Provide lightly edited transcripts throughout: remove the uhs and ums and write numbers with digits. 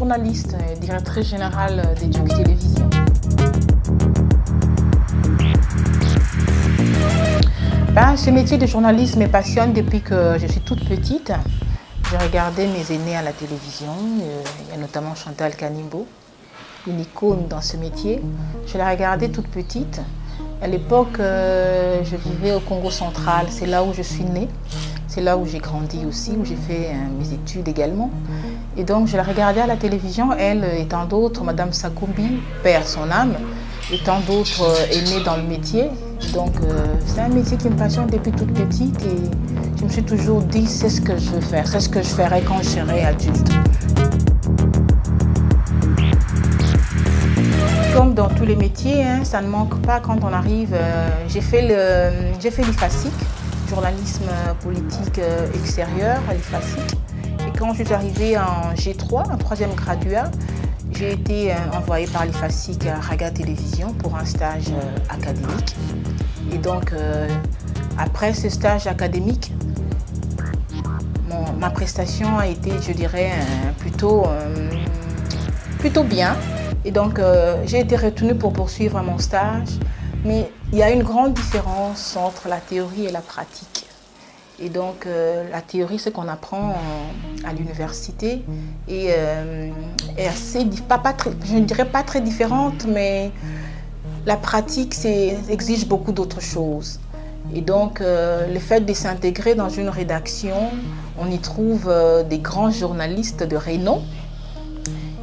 journaliste, directrice générale d'Educ Télévision. Ce métier de journaliste me passionne depuis que je suis toute petite. J'ai regardé mes aînés à la télévision, il y a notamment Chantal Kanimbo, une icône dans ce métier. Je l'ai regardée toute petite. À l'époque, je vivais au Congo central, c'est là où je suis née. C'est là où j'ai grandi aussi, où j'ai fait mes études également. Et donc je la regardais à la télévision, elle et tant d'autres, Madame Sakumbi, père son âme, et tant d'autres aînés dans le métier. Donc c'est un métier qui me passionne depuis toute petite et je me suis toujours dit c'est ce que je veux faire, c'est ce que je ferai quand je serai adulte. Comme dans tous les métiers, ça ne manque pas quand on arrive. J'ai fait l'IFASIC, journalisme politique extérieur à l'IFASIC. Et quand je suis arrivée en G3, en troisième graduat, j'ai été envoyée par l'IFASIC à Raga Télévision pour un stage académique. Et donc, après ce stage académique, ma prestation a été, je dirais, plutôt bien. Et donc, j'ai été retenue pour poursuivre mon stage. Mais il y a une grande différence entre la théorie et la pratique. Et donc, la théorie, ce qu'on apprend à l'université, est assez, je ne dirais pas très différente, mais la pratique exige beaucoup d'autres choses. Et donc, le fait de s'intégrer dans une rédaction, on y trouve des grands journalistes de renom.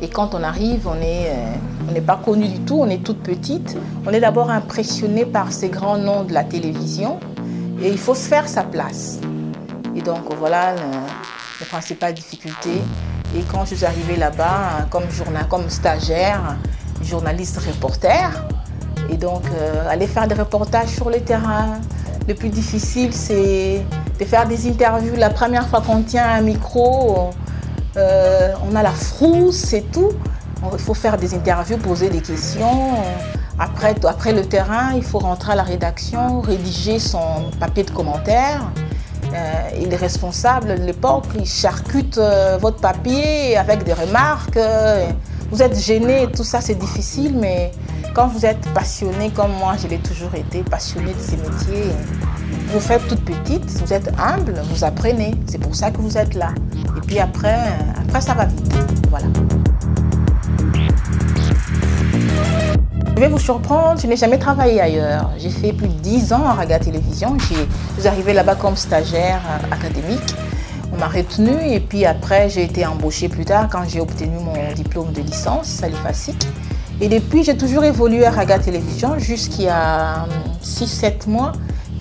Et quand on arrive, on n'est pas connu du tout, on est toute petite. On est d'abord impressionné par ces grands noms de la télévision et il faut se faire sa place. Et donc voilà les principales difficultés. Et quand je suis arrivée là-bas comme stagiaire, journaliste reporter, et donc aller faire des reportages sur le terrain. Le plus difficile, c'est de faire des interviews. La première fois qu'on tient un micro, on a la frousse, c'est tout. Il faut faire des interviews, poser des questions. Après le terrain, il faut rentrer à la rédaction, rédiger son papier de commentaires. Et les responsables de l'époque, ils charcutent votre papier avec des remarques. Vous êtes gêné, tout ça c'est difficile, mais quand vous êtes passionné comme moi, je l'ai toujours été, passionné de ces métiers, vous faites toute petite, vous êtes humble, vous apprenez. C'est pour ça que vous êtes là. Et puis après ça va vite. Voilà. Je vais vous surprendre, je n'ai jamais travaillé ailleurs. J'ai fait plus de 10 ans à Raga Télévision. Je suis arrivée là-bas comme stagiaire académique. On m'a retenue et puis après j'ai été embauchée plus tard quand j'ai obtenu mon diplôme de licence à l'IFASIC. Et depuis, j'ai toujours évolué à Raga Télévision jusqu'il y a 6-7 mois.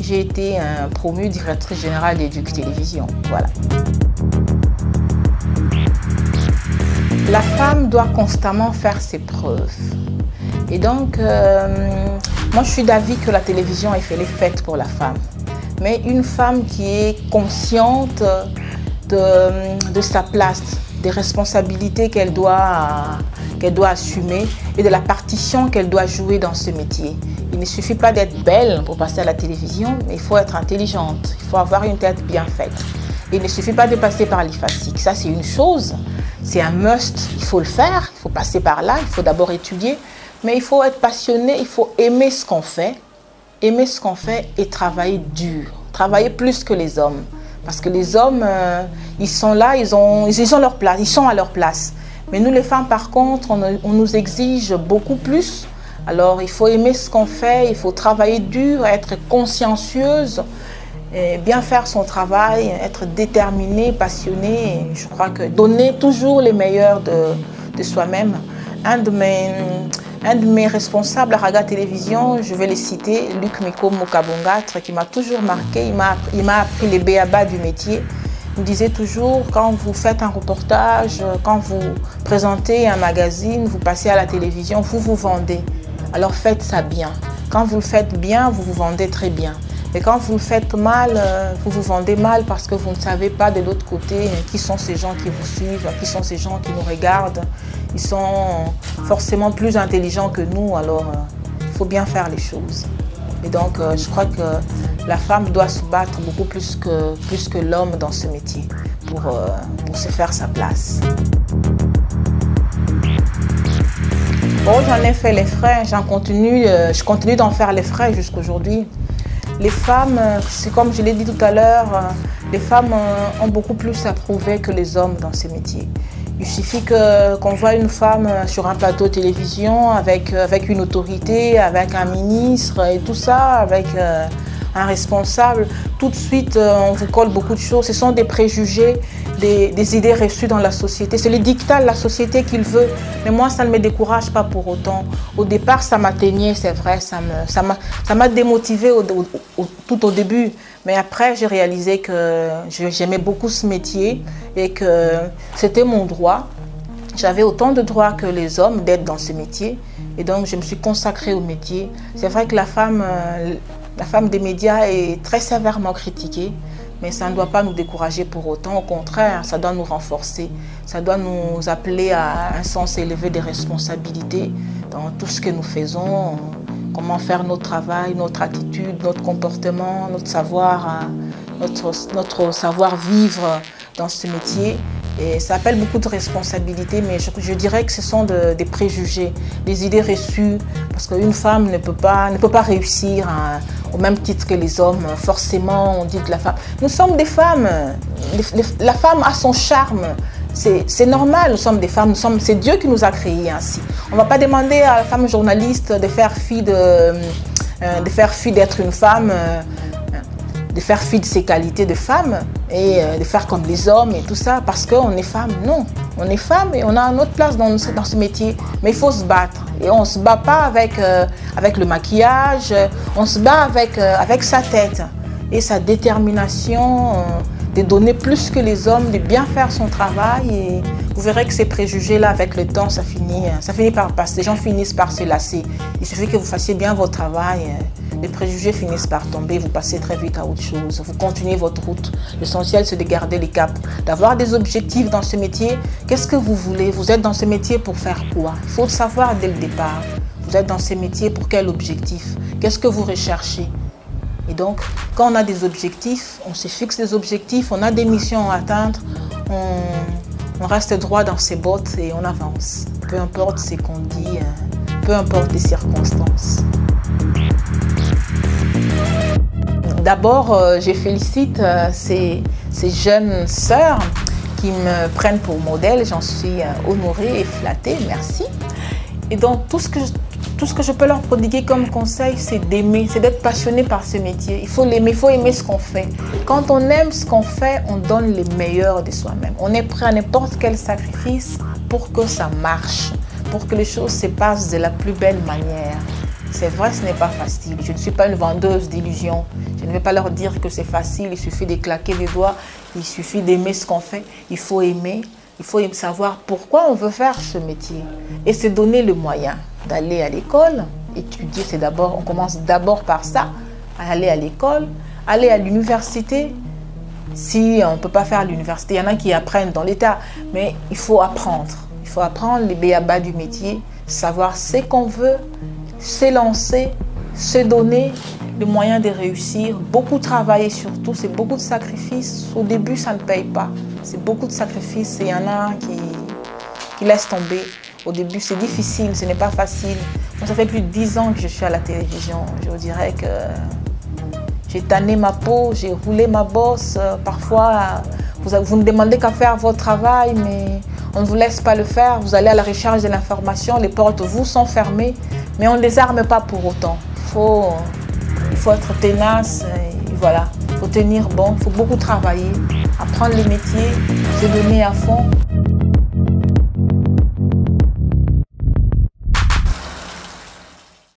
J'ai été promue directrice générale d'Educ Télévision. Voilà. La femme doit constamment faire ses preuves. Et donc, moi je suis d'avis que la télévision est faite pour la femme. Mais une femme qui est consciente de sa place, des responsabilités qu'elle doit assumer et de la partition qu'elle doit jouer dans ce métier. Il ne suffit pas d'être belle pour passer à la télévision, mais il faut être intelligente, il faut avoir une tête bien faite. Il ne suffit pas de passer par l'IFASIC, ça c'est une chose, c'est un must, il faut le faire, il faut passer par là, il faut d'abord étudier, mais il faut être passionné, il faut aimer ce qu'on fait et travailler dur, travailler plus que les hommes. Parce que les hommes, ils sont là, ils ont leur place, ils sont à leur place. Mais nous les femmes par contre, on nous exige beaucoup plus. Alors il faut aimer ce qu'on fait, il faut travailler dur, être consciencieuse, et bien faire son travail, être déterminée, passionnée. Je crois que donner toujours les meilleurs de soi-même. Un de mes responsables à Raga Télévision, je vais les citer, Luc Miko Mokabongatre, qui m'a toujours marqué, il m'a appris les béabas du métier. Il me disait toujours, quand vous faites un reportage, quand vous présentez un magazine, vous passez à la télévision, vous vous vendez. Alors faites ça bien. Quand vous le faites bien, vous vous vendez très bien. Et quand vous le faites mal, vous vous vendez mal parce que vous ne savez pas de l'autre côté qui sont ces gens qui vous suivent, qui sont ces gens qui nous regardent. Ils sont forcément plus intelligents que nous, alors il faut bien faire les choses. Et donc je crois que la femme doit se battre beaucoup plus que l'homme dans ce métier pour se faire sa place. Bon, j'en ai fait les frais, je continue d'en faire les frais jusqu'aujourd'hui. Les femmes, c'est comme je l'ai dit tout à l'heure, les femmes ont beaucoup plus à prouver que les hommes dans ces métiers. Il suffit qu'on voit une femme sur un plateau de télévision avec une autorité, avec un ministre et tout ça, avec un responsable. Tout de suite, on vous colle beaucoup de choses. Ce sont des préjugés, des idées reçues dans la société. C'est les dictats de la société qu'il veut. Mais moi, ça ne me décourage pas pour autant. Au départ, ça m'atteignait, c'est vrai. Ça m'a démotivée tout au début. Mais après, j'ai réalisé que j'aimais beaucoup ce métier et que c'était mon droit. J'avais autant de droits que les hommes d'être dans ce métier. Et donc, je me suis consacrée au métier. C'est vrai que la femme des médias est très sévèrement critiquée. Mais ça ne doit pas nous décourager pour autant. Au contraire, ça doit nous renforcer. Ça doit nous appeler à un sens élevé des responsabilités dans tout ce que nous faisons. Comment faire notre travail, notre attitude, notre comportement, notre savoir-vivre dans ce métier. Et ça appelle beaucoup de responsabilités, mais je dirais que ce sont des préjugés, des idées reçues, parce qu'une femme ne peut pas réussir au même titre que les hommes. Forcément, on dit que la femme... Nous sommes des femmes. La femme a son charme. C'est normal, nous sommes des femmes, c'est Dieu qui nous a créés ainsi. On ne va pas demander à la femme journaliste de faire fi d'être une femme, de faire fi de ses qualités de femme et de faire comme les hommes et tout ça parce qu'on est femme. Non, on est femme et on a notre place dans ce métier. Mais il faut se battre. Et on ne se bat pas avec le maquillage, on se bat avec sa tête et sa détermination de donner plus que les hommes, de bien faire son travail. Et vous verrez que ces préjugés-là, avec le temps, ça finit par passer. Les gens finissent par se lasser. Il suffit que vous fassiez bien votre travail. Les préjugés finissent par tomber, vous passez très vite à autre chose. Vous continuez votre route. L'essentiel, c'est de garder les caps, d'avoir des objectifs dans ce métier. Qu'est-ce que vous voulez? Vous êtes dans ce métier pour faire quoi? Il faut le savoir dès le départ. Vous êtes dans ce métier pour quel objectif? Qu'est-ce que vous recherchez? Et donc, quand on a des objectifs, on se fixe des objectifs, on a des missions à atteindre, on reste droit dans ses bottes et on avance. Peu importe ce qu'on dit, peu importe les circonstances. D'abord, je félicite ces jeunes sœurs qui me prennent pour modèle. J'en suis honorée et flattée, merci. Et donc, tout ce que je peux leur prodiguer comme conseil, c'est d'aimer, c'est d'être passionné par ce métier. Il faut l'aimer, il faut aimer ce qu'on fait. Quand on aime ce qu'on fait, on donne le meilleur de soi-même. On est prêt à n'importe quel sacrifice pour que ça marche, pour que les choses se passent de la plus belle manière. C'est vrai, ce n'est pas facile. Je ne suis pas une vendeuse d'illusions. Je ne vais pas leur dire que c'est facile, il suffit de claquer les doigts, il suffit d'aimer ce qu'on fait. Il faut aimer, il faut savoir pourquoi on veut faire ce métier et se donner le moyen d'aller à l'école, étudier, on commence d'abord par ça, aller à l'école, aller à l'université. Si on ne peut pas faire l'université, il y en a qui apprennent dans l'État, mais il faut apprendre. Il faut apprendre les b.a.-ba du métier, savoir ce qu'on veut, s'élancer, se donner le moyen de réussir, beaucoup travailler surtout, c'est beaucoup de sacrifices. Au début, ça ne paye pas, c'est beaucoup de sacrifices et il y en a qui laissent tomber. Au début, c'est difficile, ce n'est pas facile. Moi, ça fait plus de 10 ans que je suis à la télévision. Je vous dirais que j'ai tanné ma peau, j'ai roulé ma bosse. Parfois, vous ne demandez qu'à faire votre travail, mais on ne vous laisse pas le faire. Vous allez à la recherche de l'information, les portes vous sont fermées, mais on ne les arme pas pour autant. Il faut être tenace, et voilà. Il faut tenir bon, il faut beaucoup travailler, apprendre les métiers, se donner à fond.